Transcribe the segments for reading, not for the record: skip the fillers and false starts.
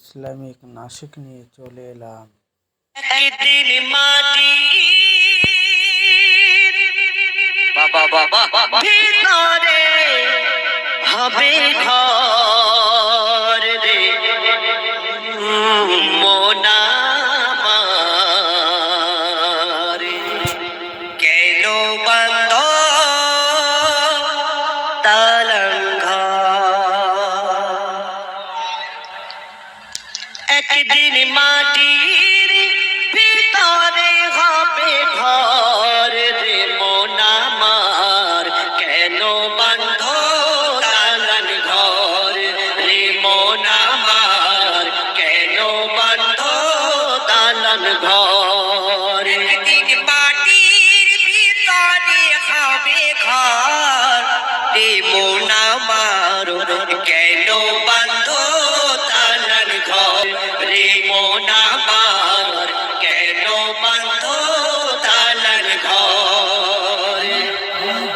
Islamic Nashik নিয়ে চলে এলাম। একদিন মাটির ভিতরে হবে ঘর রে মন আমার, কেন বন্ধ দালান ঘর? একদিন মাটির ভিতরে হবে ঘর রে মন আমার, কেন বন্ধ দালান ঘর রে মন আমার, কেন বন্ধ দালান ঘর? একদিন মাটির ভিতরে হবে ঘর রে মন আমার, কেন বন্ধ দালান ঘর রে মন আমার, কেন বন্ধ দালান ঘর?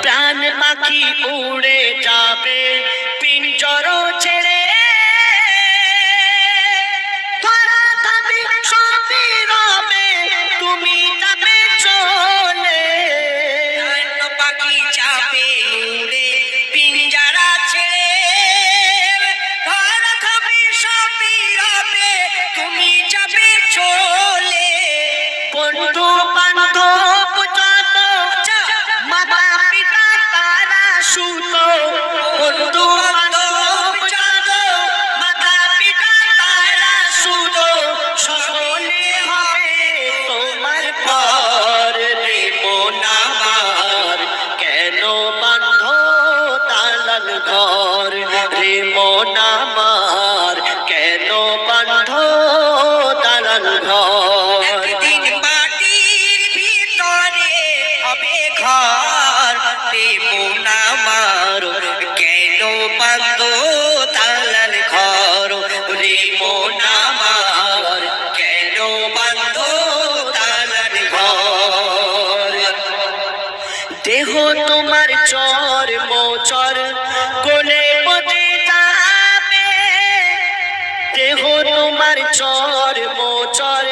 প্রাণ পাখি উড়ে যাবে পিঞ্জর ছেড়ে, ধরা থাকবে সবই রবে, তুমি যাবে চলে। প্রাণ পাখি যাবে উড়ে পিঞ্জরা ছেড়ে, ধরা থাকবে সবই রবে, তুমি যাবে চলে। বন্ধু বান্ধব যত মাতা পিতা তারা সুতো, বন্ধু বান্ধব যত মাতা পিতা তারা সুতো, সকলে হবে তোমার পর রে মন আমার, কেন বন্ধ দালান ঘর রে মন আমার, কেন বন্ধ দালান ঘর? একদিন মাটির ভিতরে হবে ঘর রে মন আমার, কেন বন্ধ দালান ঘর রে মন আমার, কেন বন্ধ দালান ঘর? দেহ তোমার চর মোচর গোলে পদে যাবে, দেহ তোমার চর মোচর